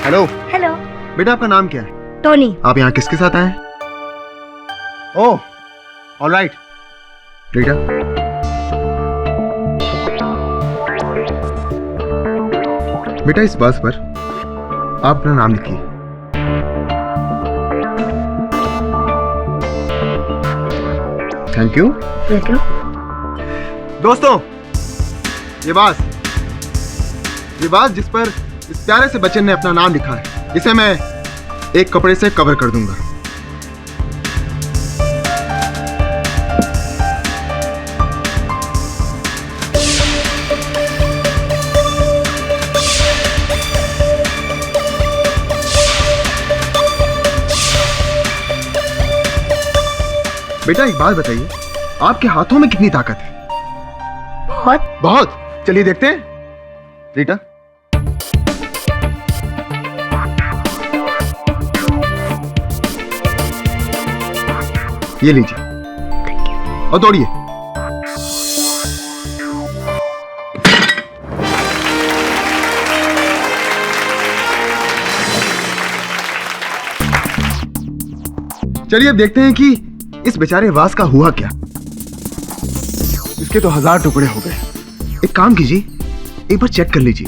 Hello. Hello. बेटा आपका नाम क्या है? टोनी। आप यहाँ किसके साथ आए हैं? ओह, ऑलराइट। बेटा बेटा इस बस पर आप अपना नाम लिखिए। Thank you. वेलकम। दोस्तों, ये बास जिस पर इस प्यारे से बच्चे ने अपना नाम लिखा है, इसे मैं एक कपड़े से कवर कर दूंगा। बेटा एक बात बताइए, आपके हाथों में कितनी ताकत है? बहुत। बहुत। चलिए देखते हैं। रीटा, ये लीजिए और दौड़िए। चलिए अब देखते हैं कि इस बेचारे वास का हुआ क्या। इसके तो 1000 टुकड़े हो गए। एक काम कीजिए, एक बार चेक कर लीजिए,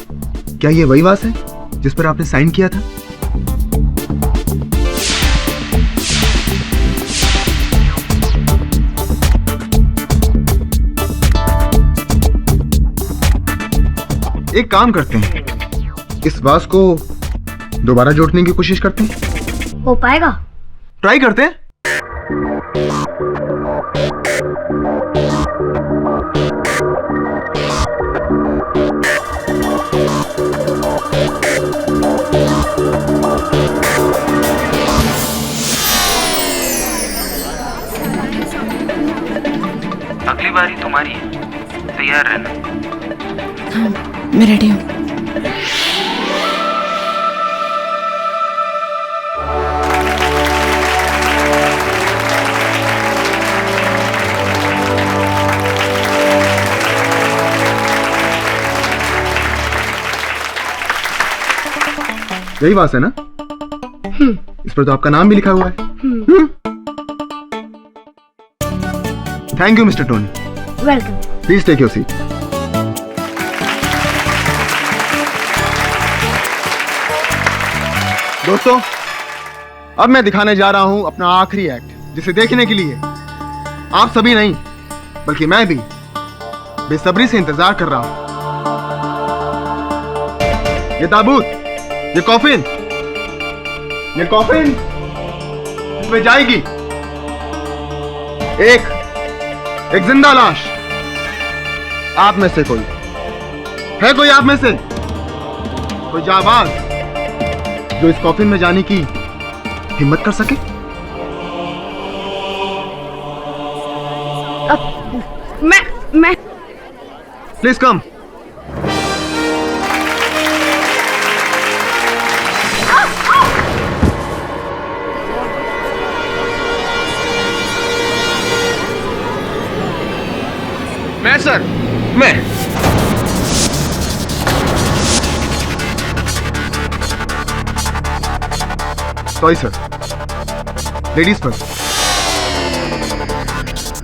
क्या ये वही वास है जिस पर आपने साइन किया था? एक काम करते हैं, इस वास को दोबारा जोड़ने की कोशिश करते हैं। हो पाएगा? ट्राई करते हैं। अगली बारी तुम्हारी है, तैयार रहना। हाँ, मैं रेडी हूँ। यही बात है ना? इस पर तो आपका नाम भी लिखा हुआ है। Thank you mister Tony. Welcome. Please take your seat. दोस्तों, अब मैं दिखाने जा रहा हूं अपना आखिरी एक्ट, जिसे देखने के लिए आप सभी नहीं बल्कि मैं भी बेसब्री से इंतजार कर रहा हूं। ये ताबूत, ये कॉफिन इसमें जाएगी एक जिंदा लाश। आप में से कोई है, कोई आप में से कोई जाबाज जो इस कॉफिन में जाने की हिम्मत कर सके? मैं प्लीज कम। मैं सर, मैं सॉरी सर, लेडीज पर।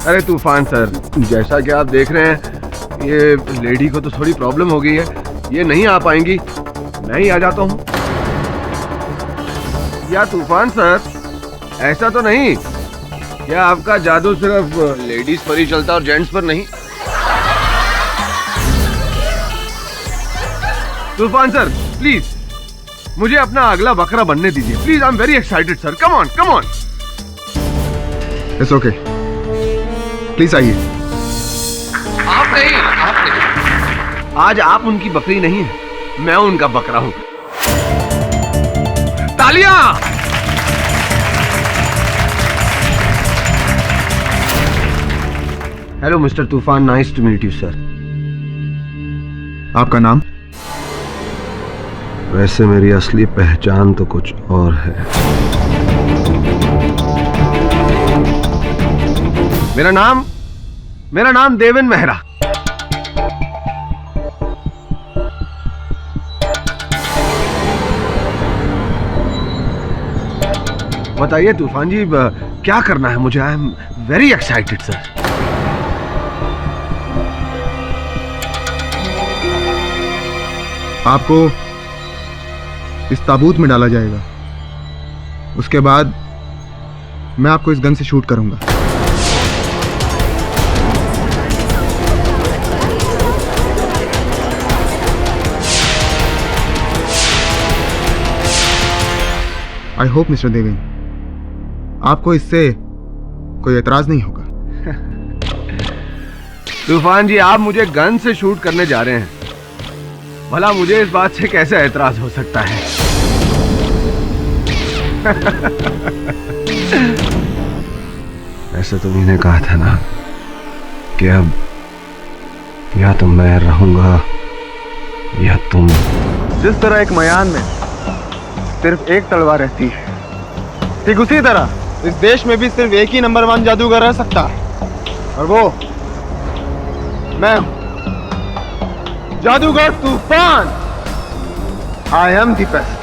अरे तूफान सर, जैसा कि आप देख रहे हैं, ये लेडी को तो थोड़ी प्रॉब्लम हो गई है, ये नहीं आ पाएंगी, मैं ही आ जाता हूँ। या तूफान सर, ऐसा तो नहीं क्या आपका जादू सिर्फ लेडीज पर ही चलता और जेंट्स पर नहीं? तूफान सर प्लीज मुझे अपना अगला बकरा बनने दीजिए please. I am very excited sir. Come on come on. It's okay, please आइए। आप नहीं। आज आप उनकी बकरी नहीं है, मैं उनका बकरा हूं। तालियां! Hello mister Toofan, nice to meet you sir. आपका नाम? वैसे मेरी असली पहचान तो कुछ और है। मेरा नाम देवेन मेहरा। बताइए तूफान जी, क्या करना है मुझे? आई एम वेरी एक्साइटेड सर। आपको इस ताबूत में डाला जाएगा। उसके बाद मैं आपको इस गन से शूट करूंगा। आई होप मिस्टर देवेन, आपको इससे कोई एतराज नहीं होगा। तूफान जी, आप मुझे गन से शूट करने जा रहे हैं, भला मुझे इस बात से कैसे एतराज हो सकता है? ऐसे तुम्ही ने कहा था ना कि अब या तो मैं रहूंगा या तुम। जिस तरह एक मयान में सिर्फ एक तलवार रहती है, ठीक उसी तरह इस देश में भी सिर्फ एक ही नंबर 1 जादूगर रह सकता है, और वो मैं हूं, जादूगर Toofan. I am the best.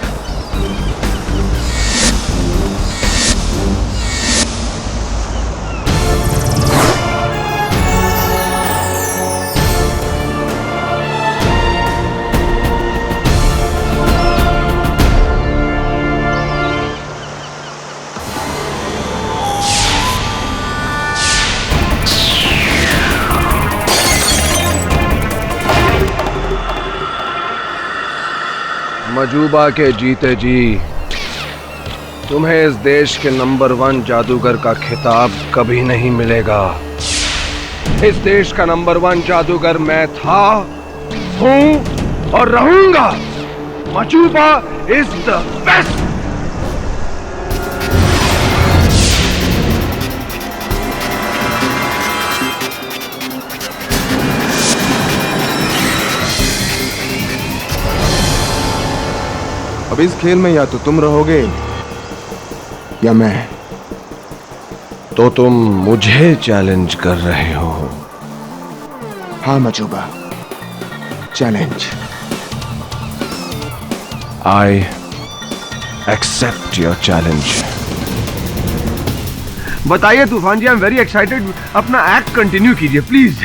Majuba के जीते जी तुम्हें इस देश के नंबर 1 जादूगर का खिताब कभी नहीं मिलेगा। इस देश का नंबर 1 जादूगर मैं था, हूं और रहूंगा। मजूबा इज द बेस्ट। अब इस खेल में या तो तुम रहोगे या मैं। तो तुम मुझे चैलेंज कर रहे हो? हाँ Majuba, challenge. I accept your challenge. बताइए Toofan ji, I am very excited. अपना एक्ट कंटिन्यू कीजिए प्लीज।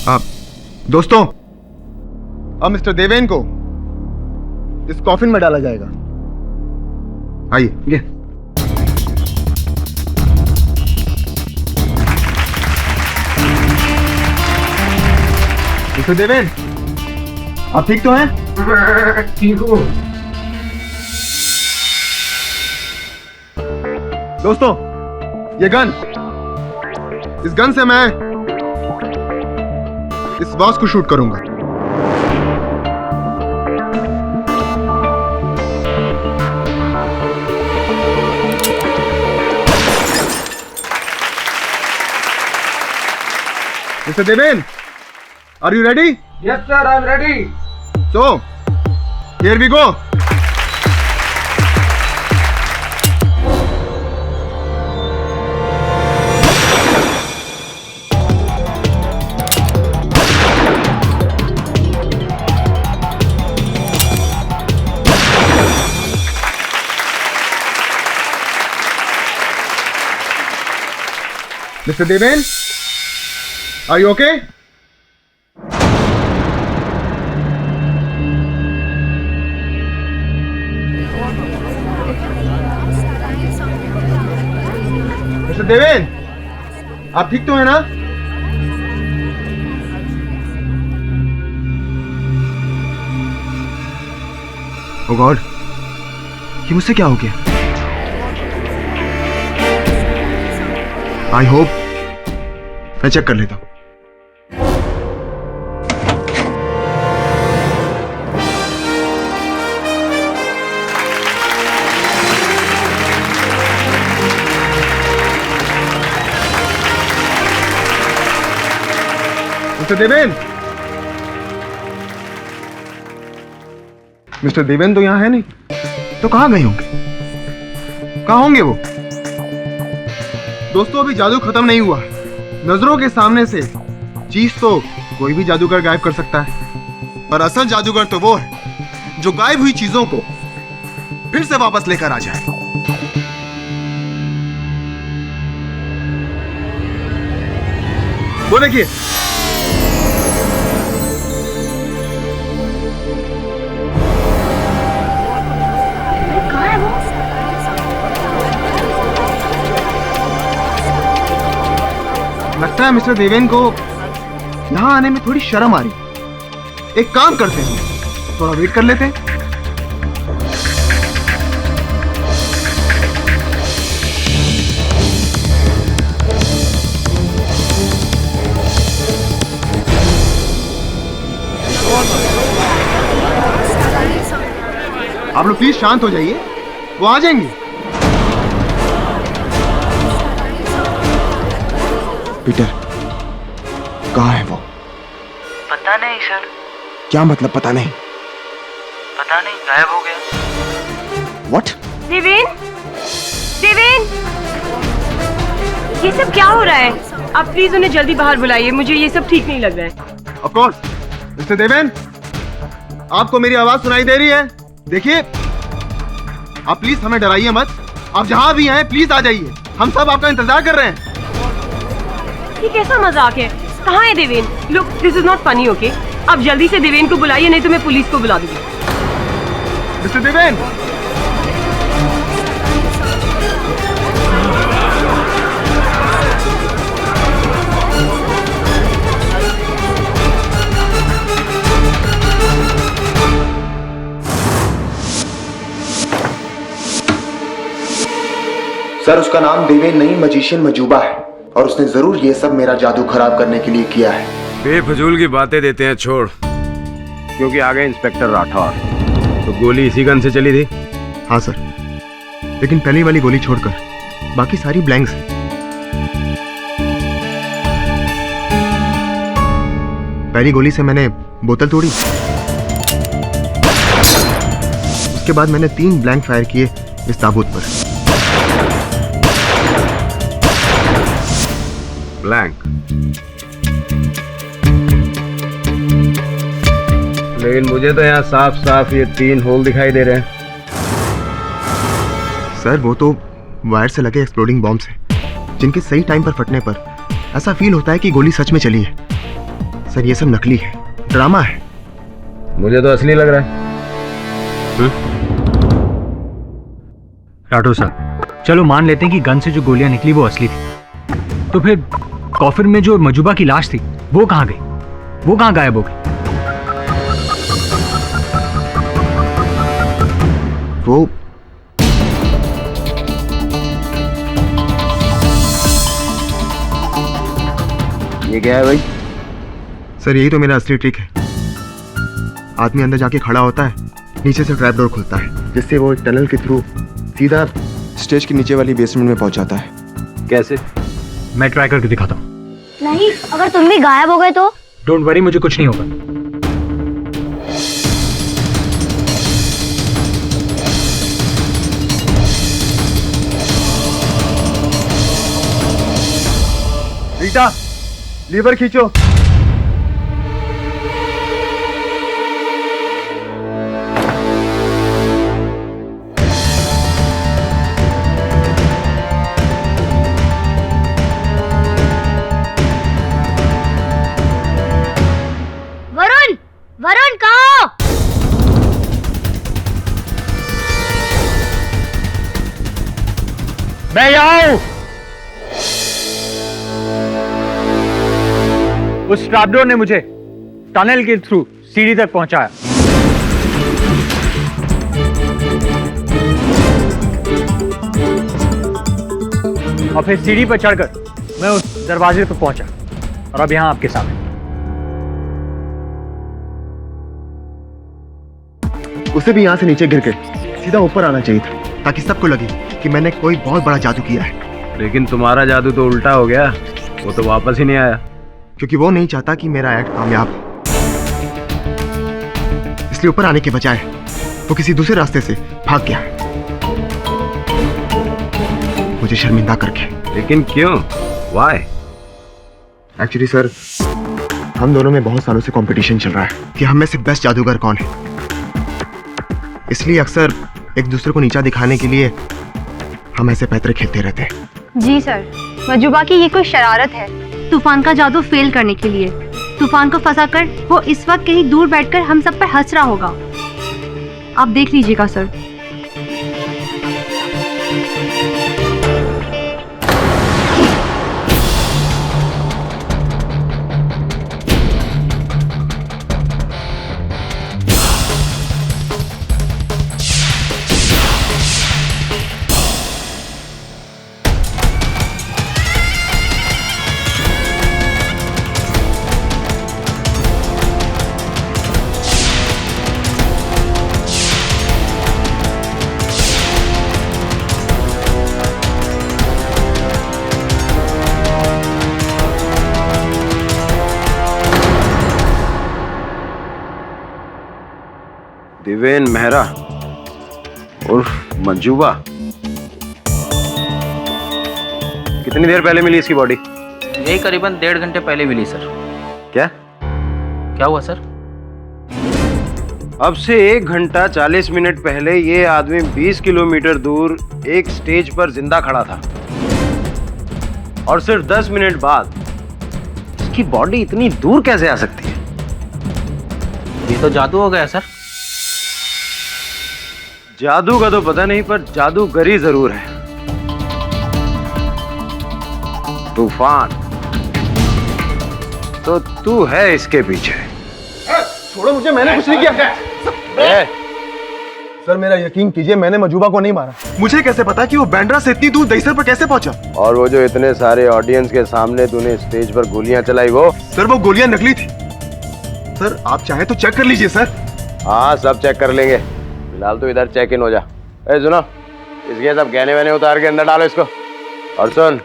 आप दोस्तों, अब मिस्टर देवेन को इस कॉफिन में डाला जाएगा। आइए। मिस्टर देवेन, आप ठीक तो हैं? ठीक हूँ। दोस्तों, ये गन, इस गन से मैं इस बॉस को शूट करूंगा। Mister Deven, are you ready? Yes sir, I am ready. So here we go. Mr. Deven, are you okay? Mr. Deven, आप ठीक तो है ना? Oh God, ये मुझसे क्या हो गया? आई होप मैं चेक कर लेता हूं। मिस्टर देवेन, मिस्टर देवेन तो यहां है नहीं, तो कहां गए होंगे? कहां होंगे वो? दोस्तों, अभी जादू खत्म नहीं हुआ। नजरों के सामने से चीज तो कोई भी जादूगर गायब कर सकता है, पर असल जादूगर तो वो है जो गायब हुई चीजों को फिर से वापस लेकर आ जाए। वो देखिए, कहाँ है वो? लगता है मिस्टर देवेन को यहां आने में थोड़ी शर्म आ रही। एक काम करते हैं, थोड़ा वेट कर लेते हैं। आप लोग प्लीज शांत हो जाइए, वो आ जाएंगे। पीटर, कहाँ है वो? पता नहीं सर, क्या मतलब पता नहीं? पता नहीं, गायब हो गया। व्हाट? देवेन, देवेन, ये सब क्या हो रहा है? आप प्लीज उन्हें जल्दी बाहर बुलाइए, मुझे ये सब ठीक नहीं लग रहा है। ऑफ कोर्स, मिस्टर देवेन, आपको मेरी आवाज सुनाई दे रही है? देखिए, आप प्लीज हमें डराइए मत। आप जहां भी हैं प्लीज आ जाइए, हम सब आपका इंतजार कर रहे हैं। ये कैसा मजाक है? कहाँ है Deven? Look, this is not funny, okay? आप जल्दी से देवेन को बुलाइए, नहीं तो मैं पुलिस को बुला दूंगी। मिस्टर देवेन, सर उसका नाम देवेन नहीं, मजिशियन मजूबा है, और उसने जरूर ये सब मेरा जादू खराब करने के लिए किया है। बेफजूल की बातें देते हैं, छोड़। क्योंकि आ गए इंस्पेक्टर राठौर। तो गोली इसी गन से चली थी? हाँ सर, लेकिन पहली वाली गोली छोड़कर बाकी सारी ब्लैंक्स हैं। पहली गोली से मैंने बोतल तोड़ी, उसके बाद मैंने 3 ब्लैंक फायर किए इस ताबूत पर। ब्लैंक? लेकिन मुझे तो यहाँ साफ साफ ये 3 होल दिखाई दे रहे हैं। सर वो तो वायर से लगे एक्सप्लोडिंग बॉम्ब्स हैं, जिनके सही टाइम पर फटने पर ऐसा फील होता है कि गोली सच में चली है। सर ये सब नकली है, ड्रामा है। मुझे तो असली लग रहा है। राठौर साहब, चलो मान लेते हैं कि गन से जो गोलियां निकली वो असली थी, तो फिर कॉफिन में जो मजूबा की लाश थी वो कहाँ गई? वो कहाँ गायब हो गई? वो ये क्या है भाई? सर यही तो मेरा असली ट्रिक है। आदमी अंदर जाके खड़ा होता है, नीचे से ट्रैप डोर खुलता है, जिससे वो एक टनल के थ्रू सीधा स्टेज के नीचे वाली बेसमेंट में पहुंच जाता है। कैसे? मैं ट्राई करके दिखाता हूँ। नहीं, अगर तुम भी गायब हो गए तो? डोंट वरी, मुझे कुछ नहीं होगा। रीटा, लीवर खींचो। वरुण, वरुण कहाँ हो? मैं यहाँ हूँ। उस ट्रैपडोर ने मुझे टनल के थ्रू सीढ़ी तक पहुंचाया। और फिर सीढ़ी पर चढ़कर मैं उस दरवाजे पर पहुंचा और अब यहाँ आपके सामने। उसे भी यहाँ से नीचे गिर के सीधा ऊपर आना चाहिए था, ताकि सबको लगे कि मैंने कोई बहुत बड़ा जादू किया है। लेकिन तुम्हारा जादू तो उल्टा हो गया, वो तो वापस ही नहीं आया। क्योंकि वो नहीं चाहता कि मेरा एक्ट कामयाब हो, इसलिए ऊपर आने के बजाय वो किसी दूसरे रास्ते से भाग गया, मुझे शर्मिंदा करके। लेकिन क्यों? Why? एक्चुअली सर, हम दोनों में बहुत सालों से कंपटीशन चल रहा है कि हम में से बेस्ट जादूगर कौन है। इसलिए अक्सर एक दूसरे को नीचा दिखाने के लिए हम ऐसे पैतरे खेलते रहते हैं। जी सर, मजूबा की ये कोई शरारत है तूफान का जादू फेल करने के लिए। तूफान को फंसाकर वो इस वक्त कहीं दूर बैठकर हम सब पर हंस रहा होगा। आप देख लीजिएगा सर। दिवेन मेहरा उर्फ मंजूबा, कितनी देर पहले मिली इसकी बॉडी? यही करीबन 1.5 घंटे पहले मिली सर। क्या क्या हुआ सर? अब से 1 घंटा 40 मिनट पहले ये आदमी 20 किलोमीटर दूर एक स्टेज पर जिंदा खड़ा था और सिर्फ 10 मिनट बाद इसकी बॉडी इतनी दूर कैसे आ सकती है? ये तो जादू हो गया सर। जादू का तो पता नहीं, पर जादूगरी जरूर है। तूफान, तो तू है इसके पीछे। छोड़ो मुझे, मैंने कुछ नहीं किया। सर मेरा यकीन कीजिए, मैंने मजूबा को नहीं मारा। मुझे कैसे पता कि वो बैंड्रा से इतनी दूर दहीसर पर कैसे पहुंचा? और वो जो इतने सारे ऑडियंस के सामने तूने स्टेज पर गोलियां चलाई वो? सर वो गोलियां नकली थी। सर आप चाहे तो चेक कर लीजिए सर। हाँ सब चेक कर लेंगे, फिलहाल तो इधर चेक इन हो जा। ए सुनो, इसके सब गहने वहने उतार के अंदर डालो इसको। और सुन,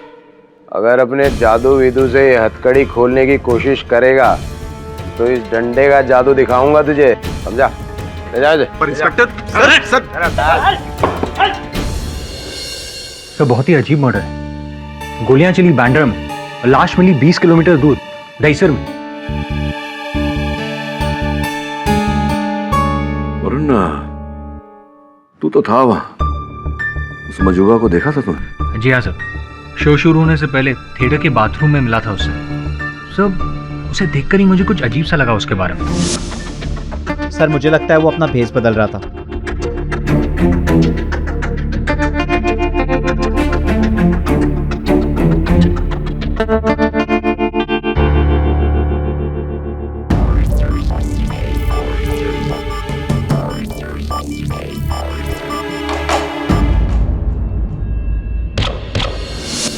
अगर अपने जादू विदू से हथकड़ी खोलने की कोशिश करेगा तो इस डंडे का जादू दिखाऊंगा तुझे, समझा? ले जा। पर इंस्पेक्टर सर सर बहुत ही अजीब मर्डर है। गोलियां चली बैंड्रा में और लाश मिली 20 किलोमीटर दूर दहीसर में। वरुण, तू तो था वहां, उस मजूबा को देखा था तूने? जी हाँ सर, शो शुरू होने से पहले थिएटर के बाथरूम में मिला था उससे। सर उसे देखकर ही मुझे कुछ अजीब सा लगा उसके बारे में। सर मुझे लगता है वो अपना भेस बदल रहा था।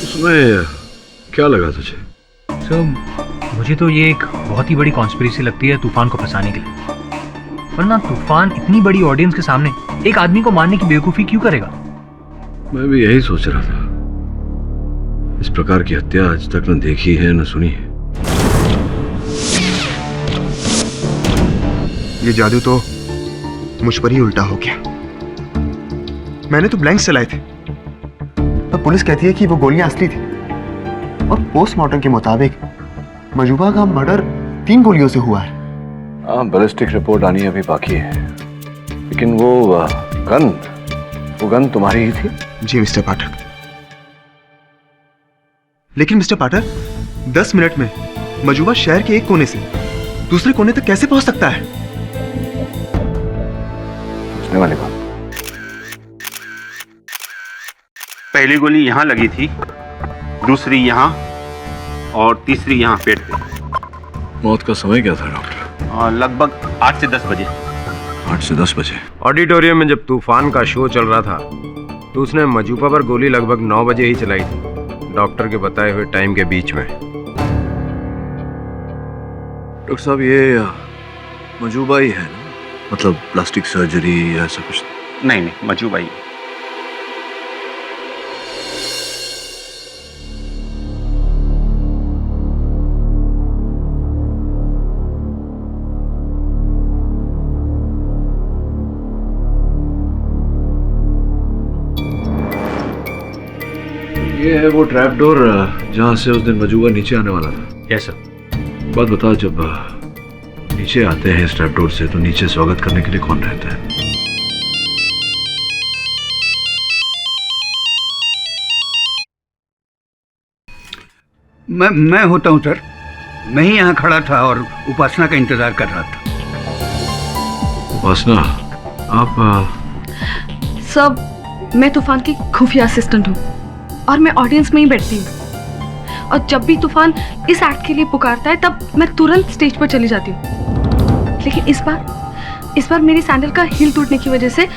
उसमें क्या लगा तुझे? सर मुझे तो ये एक बहुत ही बड़ी कॉन्स्पिरेसी लगती है तूफान को फंसाने के लिए। वरना तूफान इतनी बड़ी ऑडियंस के सामने एक आदमी को मारने की बेवकूफी क्यों करेगा? मैं भी यही सोच रहा था। इस प्रकार की हत्या आज तक न देखी है न सुनी है। ये जादू तो मुझ पर ही उल्टा हो गया। मैंने तो ब्लैंक्स चलाए थे, पर पुलिस कहती है कि वो गोलियां असली थी और पोस्टमार्टम के मुताबिक मजूबा का मर्डर 3 गोलियों से हुआ है। हाँ, बैलिस्टिक रिपोर्ट आनी अभी बाकी है, लेकिन वो गन तुम्हारी ही थी? जी मिस्टर पाठक। लेकिन मिस्टर पाठक, 10 मिनट में मजूबा शहर के एक कोने से दूसरे कोने तक कैसे पहुंच सकता है? पूछने वाली बात। पहली गोली यहाँ लगी थी, दूसरी यहाँ और तीसरी यहाँ पेट पे। मौत का समय क्या था डॉक्टर? लगभग 8 से 10 बजे। 8 से 10 बजे। ऑडिटोरियम में जब तूफान का शो चल रहा था तो उसने मजूबा पर गोली लगभग 9 बजे ही चलाई थी, डॉक्टर के बताए हुए टाइम के बीच में। डॉक्टर साहब ये मजूबा ही है ना? मतलब प्लास्टिक सर्जरी या ऐसा कुछ? नहीं, मजूबा ही। ये है वो ट्रैप डोर जहाँ से उस दिन मजूबा नीचे आने वाला था। Yes sir. बात बता, जब नीचे आते हैं इस ट्रैप डोर से तो नीचे स्वागत करने के लिए कौन रहता है? मैं होता हूँ सर। मैं ही यहाँ खड़ा था और उपासना का इंतजार कर रहा था। उपासना, आप सब मैं तूफान की खुफिया असिस्टेंट हूँ और मैं ऑडियंस में ही बैठती हूँ, और जब भी तूफान इस एक्ट के लिए पुकारता है तब मैं तुरंत स्टेज पर चली जाती हूँ। लेकिन इस बार मेरी सैंडल का हील टूटने की वजह से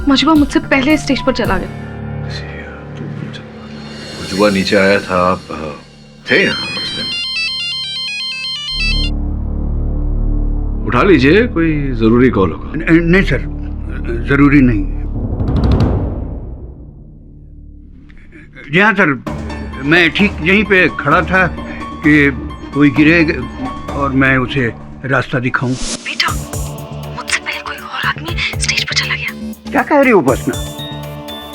मजबा मुझसे पहले स्टेज पर चला गया। मजुबा नीचे आया था, आप थे यहाँ उस दिन? उठा लीजिए, कोई जरूरी कॉल होगा। नहीं सर, जरूरी नहीं। जी हाँ सर, मैं ठीक यहीं पे खड़ा था कि कोई गिरे और मैं उसे रास्ता दिखाऊं। बेटा, मुझसे पहले कोई और आदमी स्टेज पर चला गया। क्या कह रही हो उपासना?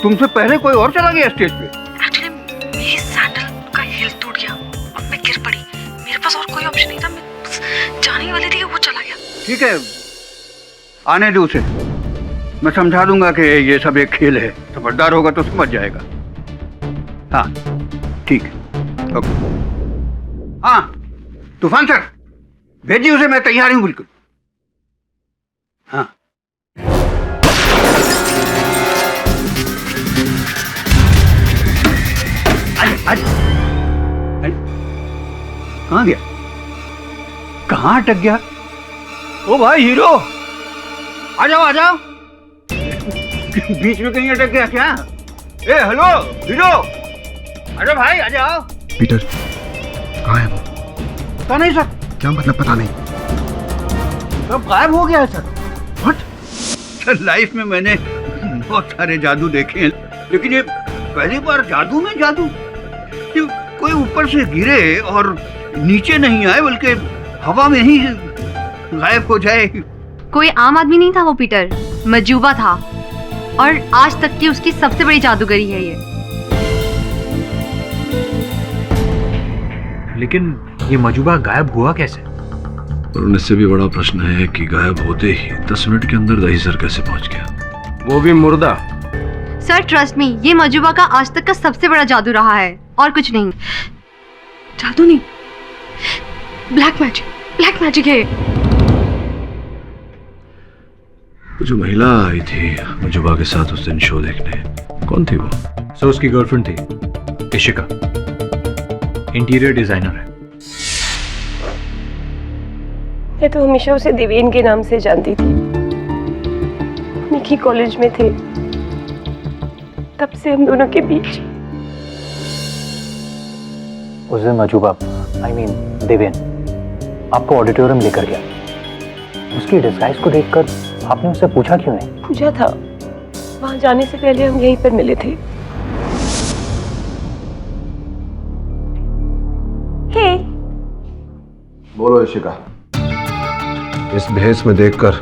तुमसे पहले कोई और चला गया स्टेज पे? एक्चुअली मेरी सैंडल का हील टूट गया और मैं गिर पड़ी। मेरे पास और कोई ऑप्शन नहीं था, मैं बस जाने ही वाली थी कि वो चला गया। ठीक है, आने दो उसे। मैं समझा दूंगा कि ये सब एक खेल है, समझदार होगा तो समझ जाएगा। हाँ ठीक है, ओके। हाँ तूफान सर, भेजिए उसे, मैं तैयार हूँ बिल्कुल। हाँ आज कहाँ गया? कहाँ अटक गया? ओ भाई हीरो, आ जाओ आ जाओ। बीच में कहीं अटक गया क्या? ए हेलो हीरो, आ जाओ भाई, आ जाओ। पीटर, कहाँ है वो? पता नहीं सर। क्या मतलब पता नहीं? सब गायब हो गया है सर। व्हाट? सर लाइफ में मैंने बहुत सारे जादू देखे हैं, लेकिन ये पहली बार जादू में जादू। कि कोई ऊपर से गिरे और नीचे नहीं आए, बल्कि हवा में ही गायब हो जाए। कोई आम आदमी नहीं था वो पीटर, मजूबा था, और आज तक की उसकी सबसे बड़ी जादूगरी है ये। लेकिन ये मजूबा गायब हुआ कैसे? और इससे भी बड़ा प्रश्न है कि गायब होते ही 10 मिनट के अंदर दहीसर कैसे पहुंच गया, वो भी मुर्दा। सर ट्रस्ट मी, ये मजूबा का आज तक का सबसे बड़ा जादू रहा है, और कुछ नहीं। जादू नहीं, ब्लैक मैजिक है। वो जो महिला आई थी मजुबा के साथ उस दिन शो देखने, कौन थी वो? सो उसकी गर्लफ्रेंड थी इशिका, इंटीरियर डिजाइनर है। मैं तो हमेशा उसे देवेन के नाम से जानती थी। निकी कॉलेज में थे, तब से हम दोनों के बीच। उस दिन मजूबा, आई मीन देवेन, आपको ऑडिटोरियम लेकर गया। उसकी डिस्गाइज को देखकर आपने उससे पूछा क्यों नहीं? पूछा था, वहां जाने से पहले हम यहीं पर मिले थे। हे, बोलो इशिका, इस भेस में देखकर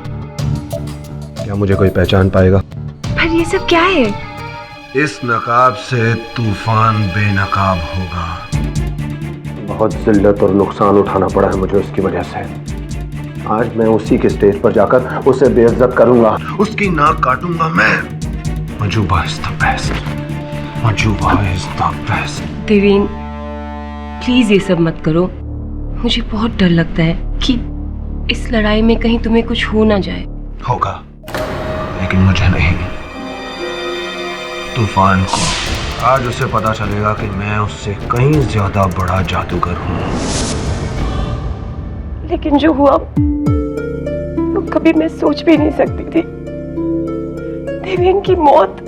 क्या मुझे कोई पहचान पाएगा? पर ये सब क्या है? इस नकाब से तूफान बेनकाब होगा। बहुत जिल्लत और नुकसान उठाना पड़ा है मुझे उसकी वजह से। आज मैं उसी के स्टेज पर जाकर उसे बेइज्जत करूंगा, उसकी नाक काटूंगा मैं। Majuba is the best, Majuba is the best. Deven, please ये सब मत करो। मुझे बहुत डर लगता है कि इस लड़ाई में कहीं तुम्हें कुछ हो ना जाए। होगा, लेकिन मुझे नहीं। तूफान को आज उसे पता चलेगा कि मैं उससे कहीं ज्यादा बड़ा जादूगर हूँ। लेकिन जो हुआ वो कभी मैं सोच भी नहीं सकती थी। देवेन की मौत,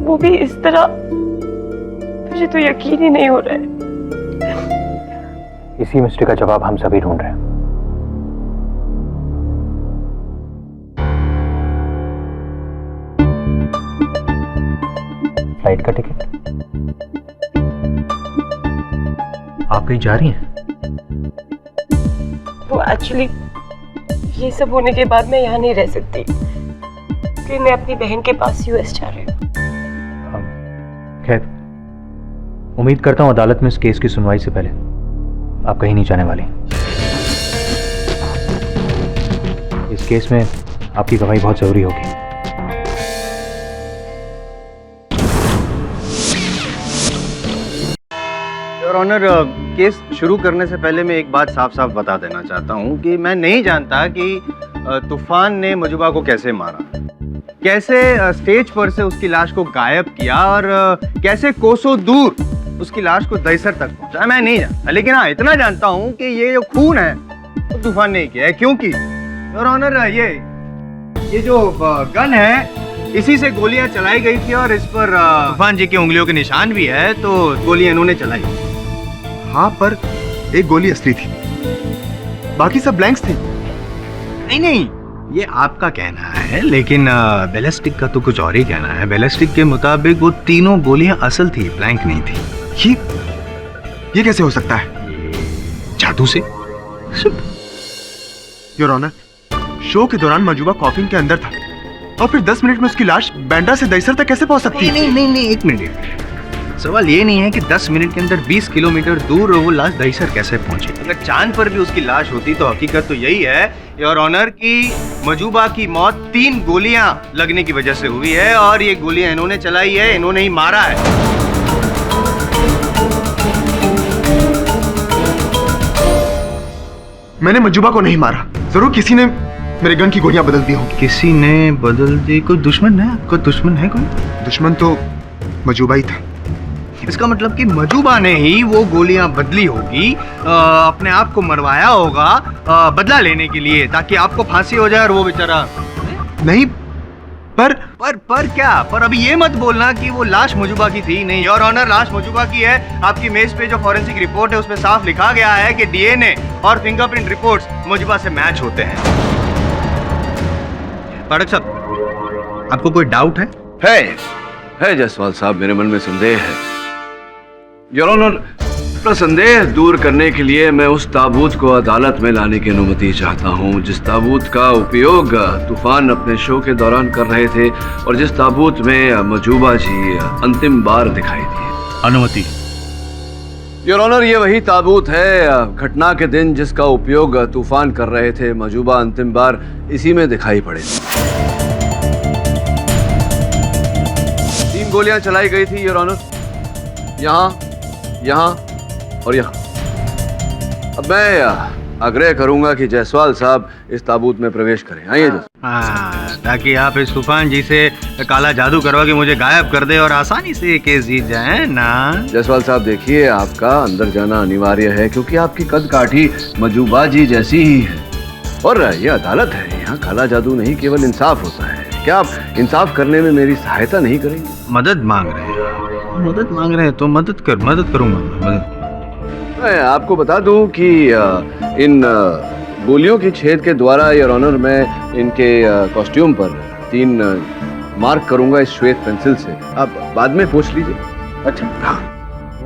वो भी इस तरह, मुझे तो यकीन ही नहीं हो रहा है। इसी मिस्ट्री का जवाब हम सभी ढूंढ रहे हैं। फ्लाइट का टिकट? आप कहीं जा रही हैं? वो एक्चुअली ये सब होने के बाद मैं यहाँ नहीं रह सकती, क्योंकि मैं अपनी बहन के पास यूएस जा रही हूँ। खैर, उम्मीद करता हूँ अदालत में इस केस की सुनवाई से पहले आप कहीं नहीं जाने वाली। इस केस में आपकी गवाही बहुत जरूरी होगी। योर ऑनर, केस शुरू करने से पहले मैं एक बात साफ साफ बता देना चाहता हूँ कि मैं नहीं जानता कि तूफान ने मजुबा को कैसे मारा, कैसे स्टेज पर से उसकी लाश को गायब किया और कैसे कोसों दूर उसकी लाश को दहीसर तक पहुंचाया, मैं नहीं जानता। लेकिन हाँ, इतना जानता हूँ कि ये जो खून है वो तूफान ने किया है, क्योंकि योर ऑनर ये जो गन है इसी से गोलियां चलाई गई थी और इस पर तूफान जी की उंगलियों के निशान भी है, तो गोलियां इन्होंने चलाई। हाँ, पर एक गोली असली थी, बाकी सब ब्लैंक्स थे। नहीं, ये आपका कहना है, लेकिन बैलिस्टिक का तो कुछ और ही कहना है। बैलिस्टिक के मुताबिक वो तीनों गोलियां असल थी, ब्लैंक नहीं थी। ये कैसे हो सकता है? जादू से। योर ऑनर, शो के दौरान मजूबा कॉफिन के अंदर था और फिर 10 मिनट में उसकी लाश बैंड्रा से दहीसर तक कैसे पहुंच सकती है? नहीं, एक मिनट। सवाल ये नहीं है कि 10 मिनट के अंदर 20 किलोमीटर दूर वो लाश दहीसर कैसे पहुंची। अगर चांद पर भी उसकी लाश होती तो हकीकत तो यही है योर ऑनर कि मजूबा की मौत 3 गोलियां लगने की वजह से हुई है और ये गोलियां इन्होंने चलाई है, इन्होंने ही मारा है। मैंने मजूबा को नहीं मारा, जरूर किसी ने मेरे गन की गोलियां बदल दी होंगी। किसी ने बदल दी? कोई दुश्मन है? कोई दुश्मन है? कोई दुश्मन तो मजूबा ही था। इसका मतलब कि मजूबा ने ही वो गोलियां बदली होगी, अपने आप को मरवाया होगा बदला लेने के लिए, ताकि आपको फांसी हो जाए और वो बेचारा नहीं। पर क्या? पर अभी ये मत बोलना कि वो लाश मजूबा की थी। नहीं योर ऑनर, लाश मजूबा की है। आपकी मेज पे जो फॉरेंसिक रिपोर्ट है उसमें साफ लिखा गया है कि डीएनए और फिंगरप्रिंट रिपोर्ट्स मजूबा से मैच होते हैं। पाठक साहब, आपको कोई डाउट है? है जायसवाल साहब, मेरे मन में संदेह है। योर ऑनर, अपना संदेह दूर करने के लिए मैं उस ताबूत को अदालत में लाने की अनुमति चाहता हूँ, जिस ताबूत का उपयोग तूफान अपने शो के दौरान कर रहे थे और जिस ताबूत में मजूबा जी अंतिम बार दिखाई दिए। अनुमति। योर ऑनर, ये वही ताबूत है घटना के दिन जिसका उपयोग तूफान कर रहे थे। मजूबा अंतिम बार इसी में दिखाई पड़े। 3 गोलियां चलाई गई थी योर ऑनर, यहाँ और यहाँ। अब मैं आग्रह करूंगा कि जायसवाल साहब इस ताबूत में प्रवेश करें। आइए ताकि आप इस तूफान जी से काला जादू करवा के मुझे गायब कर दे और आसानी से ये केस जीत जाए ना। जायसवाल साहब देखिए, आपका अंदर जाना अनिवार्य है क्योंकि आपकी कद काठी मजूबा जी जैसी ही है और ये अदालत है, यहाँ काला जादू नहीं केवल इंसाफ होता है। क्या आप इंसाफ करने में मेरी सहायता नहीं करेंगे? मदद मांग रहे हैं तो मदद करूंगा। मैं आपको बता दूं कि इन गोलियों की छेद के द्वारा योर ऑनर मैं इनके कॉस्ट्यूम पर 3 मार्क करूंगा इस श्वेत पेंसिल से। आप बाद में पूछ लीजिए। अच्छा, हाँ,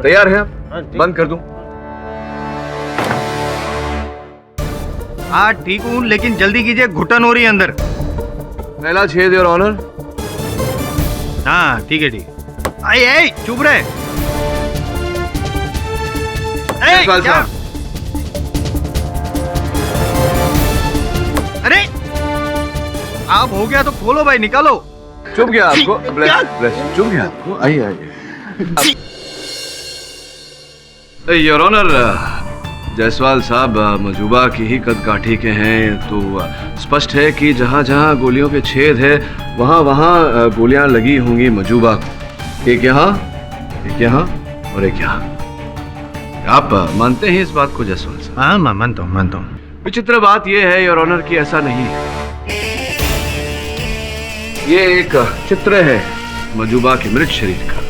तैयार हैं आप? बंद कर दूं? हाँ ठीक हूँ, लेकिन जल्दी कीजिए, घुटन हो रही है अंदर। पहला छेद योर ऑनर। हाँ ठीक है। आई चुप रहे। अरे आप हो गया तो खोलो भाई, निकालो। चुप गया आपको? चुप गया आपको? आइए। योर ऑनर, जायसवाल साहब मजूबा की ही कद काठी के हैं, तो स्पष्ट है कि जहाँ जहाँ गोलियों के छेद है वहाँ वहाँ गोलियां लगी होंगी मजूबा को। एक यहाँ और एक यहाँ। आप मानते हैं इस बात को जायसवाल साहब? हाँ, मैं मानता हूँ। विचित्र बात यह है योर ऑनर कि ऐसा नहीं है। ये एक चित्र है मजूबा के मृत शरीर का,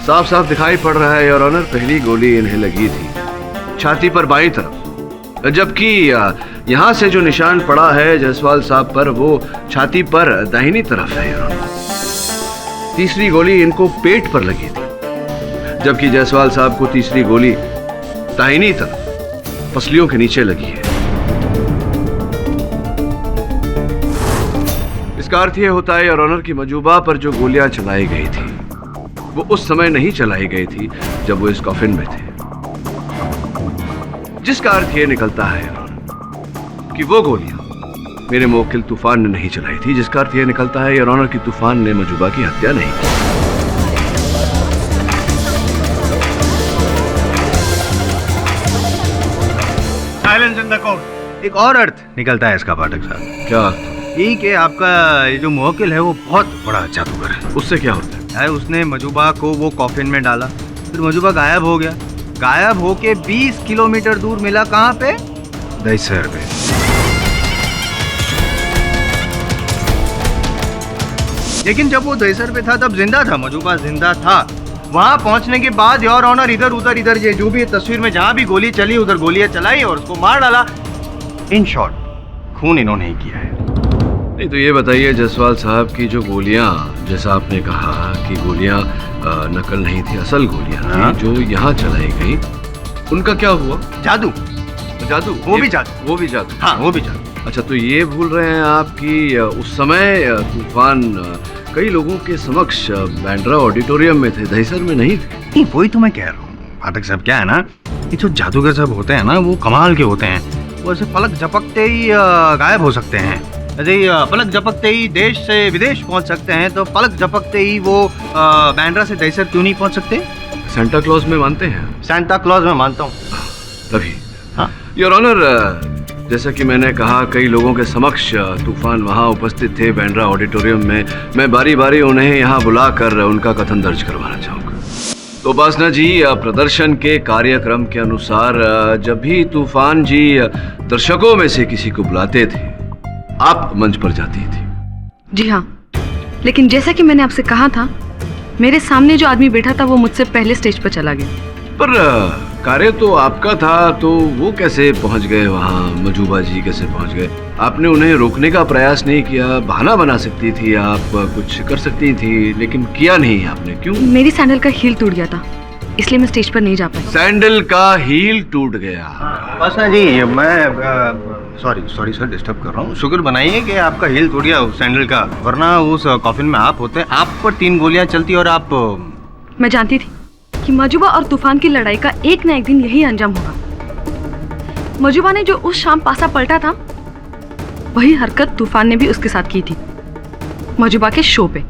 साफ साफ दिखाई पड़ रहा है योर ऑनर। पहली गोली इन्हें लगी थी छाती पर बाईं तरफ, जबकि यहाँ से जो निशान पड़ा है जायसवाल साहब पर वो छाती पर दाहिनी तरफ है योर ऑनर। तीसरी गोली इनको पेट पर लगी थी, जबकि जायसवाल साहब को तीसरी गोली दाहिनी तरफ पसलियों के नीचे लगी है। इसका अर्थ यह होता है योर ऑनर कि मजूबा पर जो गोलियां चलाई गई थी वो उस समय नहीं चलाई गई थी जब वो इस कॉफिन में थे, जिसका अर्थ यह निकलता है योर ऑनर कि वो गोलियां मेरे मुवक्किल तूफान ने नहीं चलाई थी, जिसका अर्थ यह निकलता है योर ऑनर कि तूफान ने मजूबा की हत्या नहीं की। Silence in the court. एक और अर्थ निकलता है इसका पाठक साहब। क्या? यही कि आपका ये जो मुवक्किल है वो बहुत बड़ा जादूगर है। उससे क्या होता है? यार उसने मजूबा को वो कॉफिन में डाला, फिर मजूबा गायब हो गया। गायब होके 20 किलोमीटर दूर मिला, कहाँ पे? दहिसर पे। लेकिन जब वो दहिसर पे था तब जिंदा था, मजूबा जिंदा था। वहां पहुंचने के बाद योर ऑनर इधर उधर ये जो भी तस्वीर में जहां भी गोली चली उधर गोलियां चलाई और उसको मार डाला। इन शॉर्ट खून इन्होंने ही किया है। नहीं तो ये बताइए जसवाल साहब की जो गोलियां, जैसा आपने कहा कि गोलियां नकल नहीं थी, असल गोलियां हाँ? थी जो यहाँ चलाई गई, उनका क्या हुआ? जादू। जादू? वो भी जादू। वो भी जादू? हाँ वो भी जादू। अच्छा, तो ये भूल रहे हैं आप कि उस समय तूफान कई लोगों के समक्ष बैंड्रा ऑडिटोरियम में थे, दहिसर में नहीं थे। नहीं वही तो मैं कह रहा हूँ पाठक साहब। क्या है ना, ये जो जादूगर सब होते हैं ना वो कमाल के होते हैं। वो ऐसे पलक झपकते ही गायब हो सकते हैं। ऐसे ही पलक झपकते ही देश से विदेश पहुंच सकते हैं, तो पलक झपकते ही वो बैंड्रा से दहिसर क्यों नहीं पहुंच सकते? सेंटा क्लॉज में मानते हैं? सेंटा क्लॉज में मानता हूँ। तभी हाँ? योर ऑनर, जैसा कि मैंने कहा कई लोगों के समक्ष तूफान वहां उपस्थित थे बैंड्रा ऑडिटोरियम में। मैं बारी बारी उन्हें यहां बुलाकर उनका कथन दर्ज करवाना चाहूंगा। तो उपासना जी, प्रदर्शन के कार्यक्रम के अनुसार जब भी तूफान जी दर्शकों में से किसी को बुलाते थे, आप मंच पर जाती थी। जी हाँ, लेकिन जैसा कि मैंने आपसे कहा था, मेरे सामने जो आदमी बैठा था वो मुझसे पहले स्टेज पर चला गया। पर कार्य तो आपका था, तो वो कैसे पहुंच गए वहां? मजूबा जी कैसे पहुंच गए? आपने उन्हें रोकने का प्रयास नहीं किया? बहाना बना सकती थी आप, कुछ कर सकती थी, लेकिन किया नहीं आपने। क्यों? मेरी सैंडल का हील टूट गया था, इसलिए मैं स्टेज पर नहीं जा पाई। सैंडल का हील टूट गया? उपासना जी, मैं सॉरी सर डिस्टर्ब कर रहा हूँ। शुक्र बनाइए कि आपका हील टूट गया उस सैंडल का, वरना उस कॉफिन में आप होते, आप पर 3 गोलियां चलती और आप। मैं जानती थी कि मजूबा और तूफान की लड़ाई का एक न एक दिन यही अंजाम होगा। मजूबा ने जो उस शाम पासा पलटा था, वही हरकत तूफान ने भी उसके साथ की थी, मजूबा के शो पे।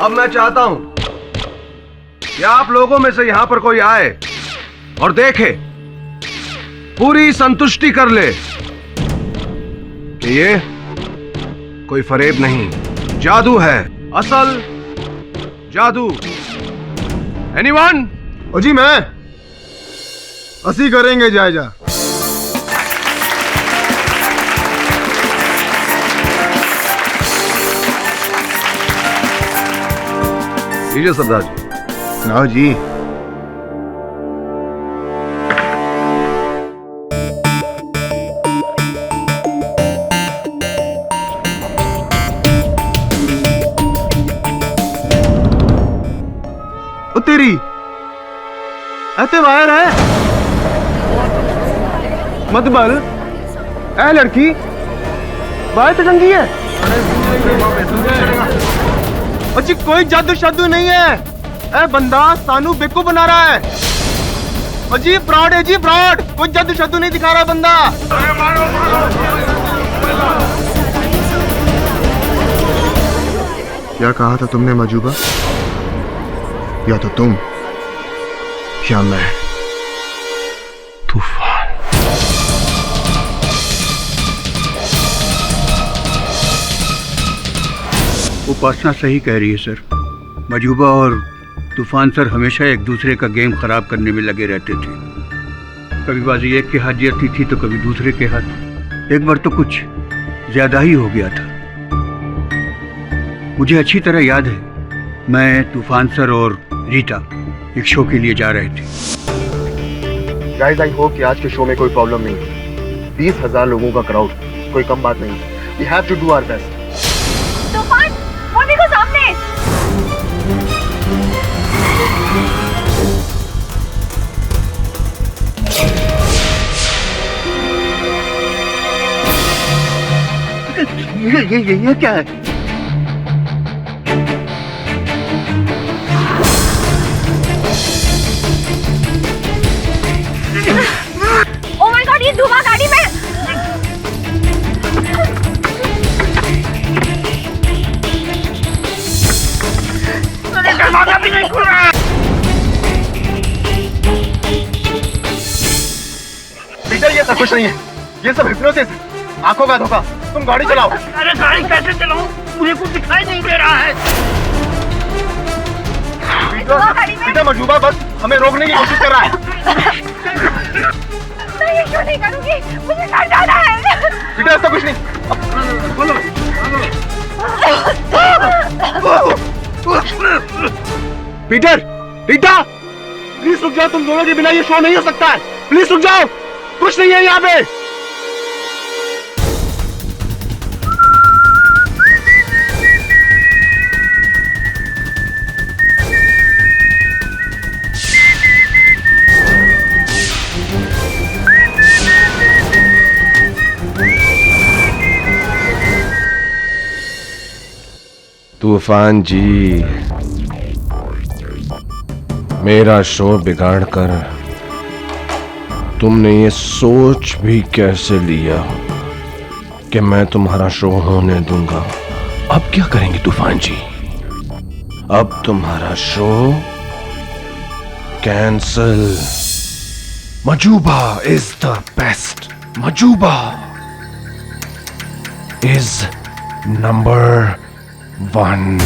अब मैं चाहता हूं कि आप लोगों में से यहां पर कोई आए और देखे, पूरी संतुष्टि कर ले कि ये कोई फरेब नहीं, जादू है, असल जादू। एनीवन? ओ जी, मैं असी करेंगे जायजा। लीजिए सरदार जी। सुनाओ जी। ओ तेरी ऐते वायर है मत बल। ऐ लड़की वायर तो चंगी है। जी कोई जादू शादू नहीं है, ए बंदा सानू बेकू बना रहा है। जी फ्रॉड है जी, फ्रॉड। कोई जादू शादू नहीं दिखा रहा बंदा। क्या कहा था तुमने मजूबा? या तो तुम या मैं। तूफान। उपासना सही कह रही है सर। मजूबा और तूफान सर हमेशा एक दूसरे का गेम खराब करने में लगे रहते थे। कभी बाजी एक के हाथ जाती थी तो कभी दूसरे के हाथ। एक बार तो कुछ ज्यादा ही हो गया था। मुझे अच्छी तरह याद है, मैं तूफान सर और रीटा एक शो के लिए जा रहे थे। गाइस, आई होप कि आज के शो में कोई प्रॉब्लम नहीं है। 20,000 लोगों का क्राउड, कोई कम बात नहीं। We have to do our best. Toofan, वो देखो सामने। ये क्या है? ओह माय गॉड, ये धुआं गाड़ी में। दरवाजा भी नहीं खुल रहा है। पीटर, ये सब कुछ नहीं है, ये सब हिप्नोसिस, आंखों का धोखा। तुम गाड़ी चलाओ। अरे गाड़ी कैसे चलाऊं? मुझे कुछ दिखाई नहीं दे रहा है। पीटर, मजूबा बस हमें रोकने की कोशिश कर रहा है। मैं ये क्यों नहीं करूंगी, मुझे घर जाना है। पीटर, ऐसा कुछ नहीं। पीटर, रीटा, प्लीज रुक जाओ। तुम दोनों के बिना ये शो नहीं हो सकता है। प्लीज रुक जाओ, कुछ नहीं है यहाँ पे। तूफान जी, मेरा शो बिगाड़ कर तुमने ये सोच भी कैसे लिया कि मैं तुम्हारा शो होने दूंगा? अब क्या करेंगे तूफान जी? अब तुम्हारा show cancel. Majuba is the best. Majuba is number 1।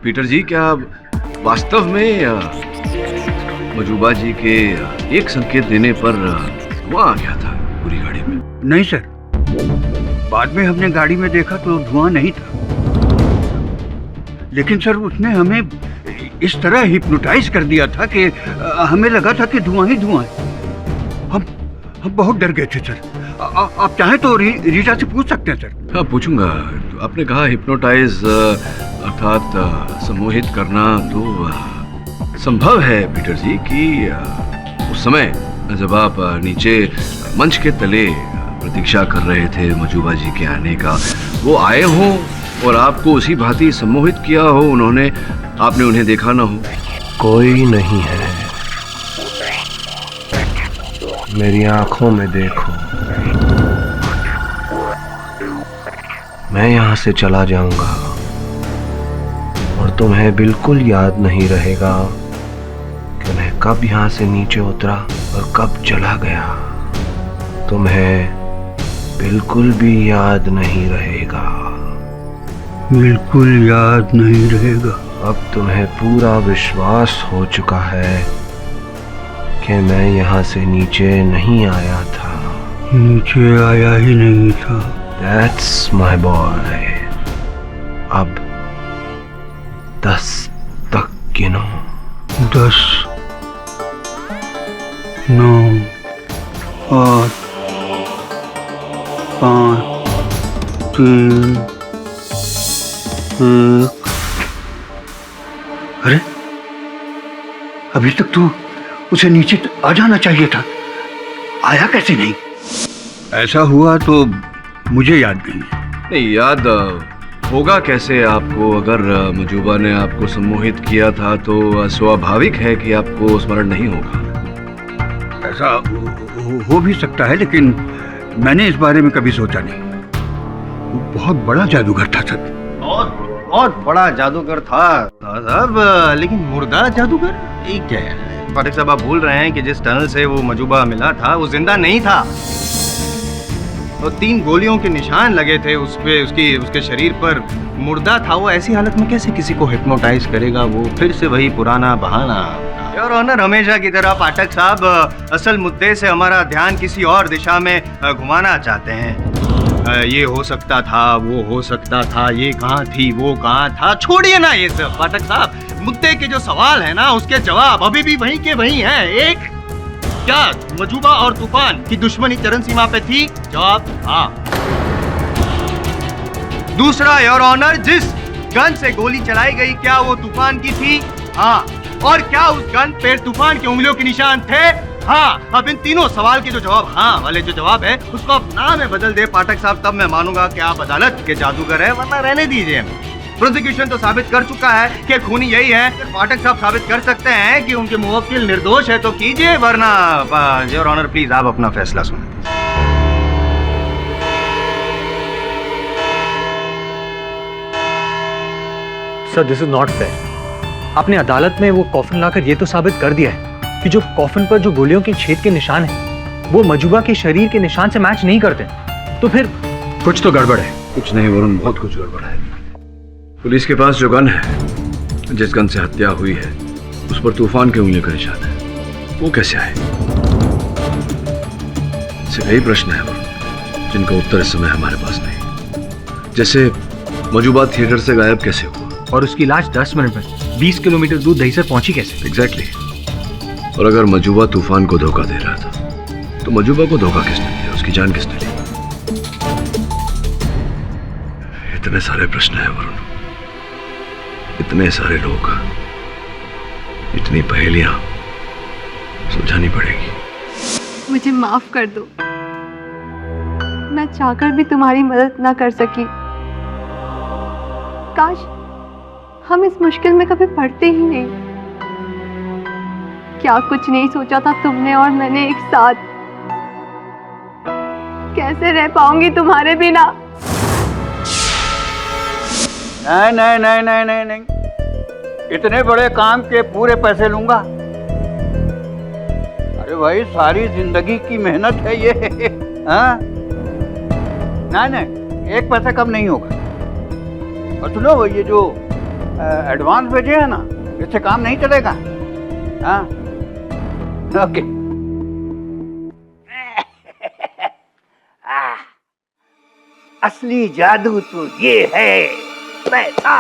Peter ji, क्या वास्तव में मजूबा जी के एक संकेत देने पर धुआं आ गया था पूरी गाड़ी में? नहीं सर, बाद में हमने गाड़ी में देखा तो धुआं नहीं था, लेकिन सर उसने हमें इस तरह हिप्नोटाइज कर दिया था कि हमें लगा था कि धुआं ही धुआं है। हम बहुत डर गए थे सर। आप चाहें तो रीटा से पूछ सकते हैं सर। हाँ, पूछूंगा। तो आपने कहा हिप्नोटाइज अर्थात सम्मोहित करना, तो संभव है पीटर जी कि उस समय जब आप नीचे मंच के तले प्रतीक्षा कर रहे थे मजूबा जी के आने का, वो आए हों और आपको उसी भांति सम्मोहित किया हो उन्होंने, आपने उन्हें देखा ना हो। कोई नहीं है, मेरी आंखों में देखो। मैं यहाँ से चला जाऊंगा और तुम्हें बिल्कुल याद नहीं रहेगा कि मैं कब यहाँ से नीचे उतरा और कब चला गया। तुम्हें बिल्कुल भी याद नहीं रहेगा। बिल्कुल याद नहीं रहेगा। अब तुम्हें पूरा विश्वास हो चुका है कि मैं यहाँ से नीचे नहीं आया था। नीचे आया ही नहीं था। That's my boy. अब 10 तक गिनो। 10, 9, 8, 5, 3, 1। अरे, अभी तक तो उसे नीचे आ जाना चाहिए था, आया कैसे नहीं? ऐसा हुआ तो मुझे याद नहीं। नहीं याद होगा कैसे आपको? अगर मजूबा ने आपको सम्मोहित किया था तो स्वाभाविक है कि आपको स्मरण नहीं होगा। ऐसा हो भी सकता है, लेकिन मैंने इस बारे में कभी सोचा नहीं। वो बहुत बड़ा जादूगर था सर। बहुत बड़ा जादूगर था साहब, लेकिन मुर्दा जादूगर ये क्या है? फारिक साहब, आप भूल रहे हैं कि जिस टनल से वो मजूबा मिला था वो जिंदा नहीं था और 3 गोलियों के निशान लगे थे उस पे, उसके शरीर पर। मुर्दा था वो। ऐसी हालत में कैसे किसी को हिप्नोटाइज करेगा? वो फिर से वही पुराना बहाना। योर ऑनर, हमेशा की तरह पाठक साहब असल मुद्दे से हमारा ध्यान किसी और दिशा में घुमाना चाहते हैं। ये हो सकता था, वो हो सकता था, ये कहाँ थी, वो कहाँ था, छोड़िए ना ये सब पाठक साहब। मुद्दे के जो सवाल है ना, उसके जवाब अभी भी वहीं के वहीं हैं। एक, क्या मजूबा और तूफान की दुश्मनी चरम सीमा पे थी? जवाब हाँ। दूसरा, योर ऑनर, जिस गन से गोली चलाई गई, क्या वो तूफान की थी? हाँ। और क्या उस गन पे तूफान की उंगलियों के निशान थे? हाँ। अब इन तीनों सवाल के जो जवाब हाँ वाले जो जवाब है, उसको आप ना में बदल दे पाठक साहब, तब मैं मानूंगा कि आप अदालत के जादूगर हैं, वरना रहने दीजिए। प्रोसिक्यूशन तो साबित कर चुका है कि खूनी यही है। पाठक साहब साबित कर सकते हैं कि उनके मुवक्किल निर्दोष है तो कीजिए, वरना योर ऑनर प्लीज आप अपना फैसला सुनें। Sir, this is not fair. आपने अदालत में वो कॉफिन लाकर ये तो साबित कर दिया है कि जो कॉफिन पर जो गोलियों के छेद के निशान हैं, वो मजूबा के शरीर के निशान से मैच नहीं करते। तो फिर कुछ तो गड़बड़ है। कुछ नहीं वरुण, बहुत कुछ गड़बड़ है। पुलिस के पास जो गन है, जिस गन से हत्या हुई है, उस पर तूफान के उंगलियों का निशान है। वो कैसे आए? सिर्फ यही प्रश्न है वरुण, जिनका उत्तर इस समय हमारे पास नहीं। जैसे मजूबा थिएटर से गायब कैसे हुआ, और उसकी लाश 10 मिनट में 20 किलोमीटर दूर दहीसर पहुंची कैसे? एग्जैक्टली। और अगर मजूबा तूफान को धोखा दे रहा था, तो मजूबा को धोखा किसने दिया, उसकी जान किसने ली? इतने सारे प्रश्न हैं वरुण, इतने सारे लोग, इतनी पहेलियां सुलझानी पड़ेगी। मुझे माफ कर दो, मैं चाहकर भी तुम्हारी मदद ना कर सकी। काश हम इस मुश्किल में कभी पड़ते ही नहीं। क्या कुछ नहीं सोचा था तुमने और मैंने एक साथ। कैसे रह पाऊंगी तुम्हारे बिना? नहीं नहीं नहीं नहीं नहीं नहीं, इतने बड़े काम के पूरे पैसे लूंगा? अरे भाई, सारी जिंदगी की मेहनत है ये। हाँ? नहीं नहीं, एक पैसा कम नहीं होगा। और सुनो, ये जो एडवांस भेजे हैं ना, इससे काम नहीं चलेगा। हाँ, ओके। असली जादू तो ये है, पैसा।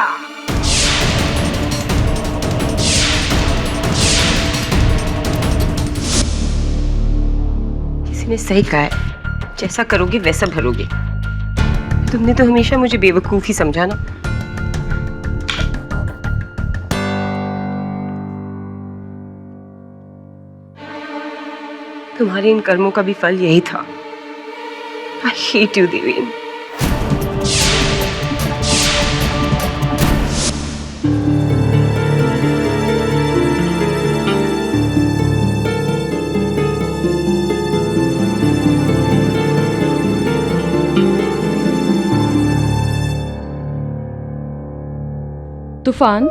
किसी ने सही कहा है, जैसा करोगे वैसा भरोगे। तुमने तो हमेशा मुझे बेवकूफ ही समझा ना। तुम्हारे इन कर्मों का भी फल यही था। I hate you, Deven. तूफान,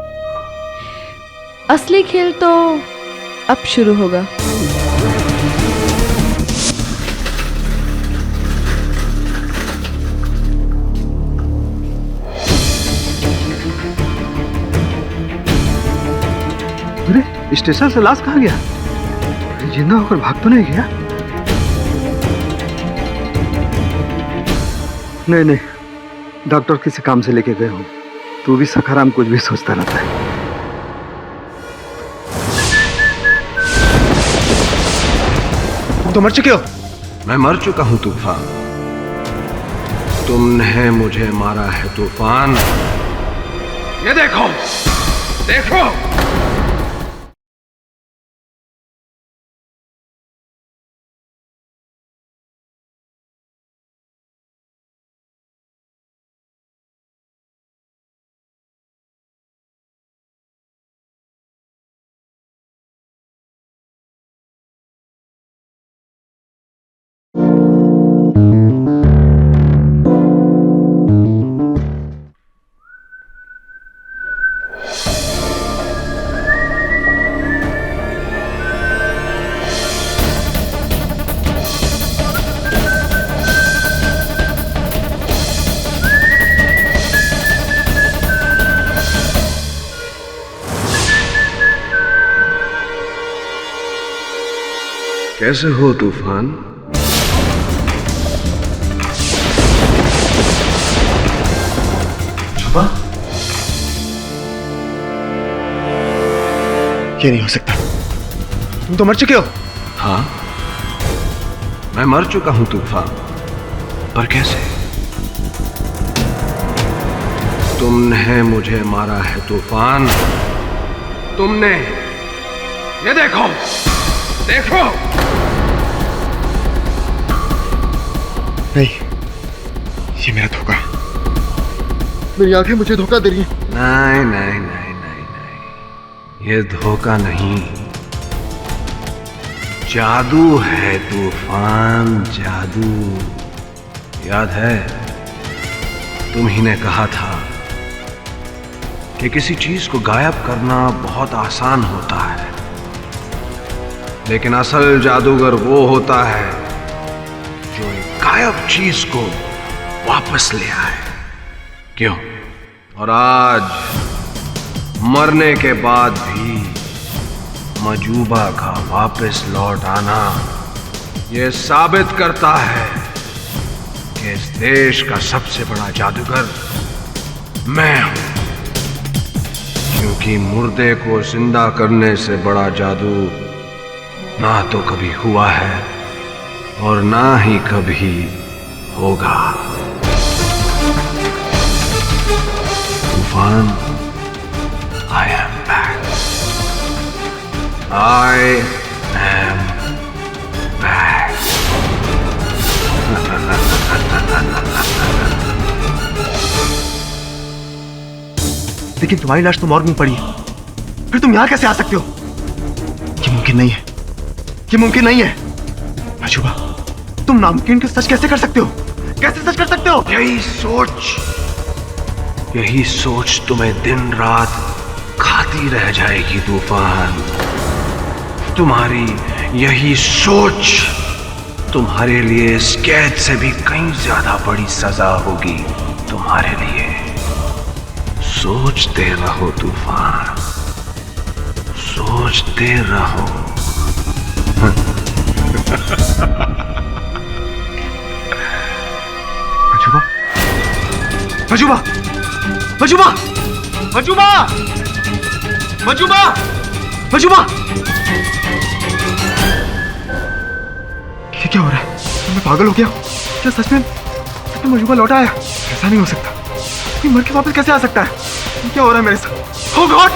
असली खेल तो अब शुरू होगा। अरे, स्टेशन से लाश कहाँ गया? जिंदा होकर भाग तो नहीं गया? नहीं नहीं, डॉक्टर किसी काम से लेके गए हो। तू भी सखाराम कुछ भी सोचता रहता है। तुम तो मर चुके हो। मैं मर चुका हूं तूफान। तुमने मुझे मारा है तूफान। ये देखो, देखो। कैसे हो तूफान? मजुबा, ये नहीं हो सकता। तुम तो मर चुके हो। हाँ, मैं मर चुका हूं तूफान, पर कैसे? तुमने मुझे मारा है तूफान, तुमने। ये देखो, देखो। नहीं, ये मेरा धोखा। मेरी आंखें मुझे धोखा दे रही हैं। नहीं नहीं नहीं नहीं नहीं, ये धोखा नहीं, जादू है तूफान, जादू। याद है, तुम ही ने कहा था कि किसी चीज को गायब करना बहुत आसान होता है, लेकिन असल जादूगर वो होता है जो एक गायब चीज को वापस ले आए। क्यों? और आज मरने के बाद भी मजूबा का वापस लौट आना यह साबित करता है कि इस देश का सबसे बड़ा जादूगर मैं हूं, क्योंकि मुर्दे को जिंदा करने से बड़ा जादू ना तो कभी हुआ है और ना ही कभी होगा। तूफान, I am back. I am back. लेकिन तुम्हारी लाश तो मॉर्ग में पड़ी है, फिर तुम यहां कैसे आ सकते हो? ये मुमकिन नहीं है, ये मुमकिन नहीं है। मजूबा, तुम नामुमकिन के सच कैसे कर सकते हो? कैसे सच कर सकते हो? यही सोच तुम्हें दिन रात खाती रह जाएगी तूफान। तुम्हारी यही सोच तुम्हारे लिए इस कैद से भी कहीं ज्यादा बड़ी सजा होगी तुम्हारे लिए। सोचते रहो तूफान, सोचते रहो। मजूबा, मजूबा, मजूबा, मजूबा, मजूबा, मजूबा! ये क्या हो रहा है? मैं पागल हो गया? क्या सच में मजूबा लौटा आया? ऐसा नहीं हो सकता। ये मर के वापस कैसे आ सकता है? ये क्या हो रहा है मेरे साथ? Oh God!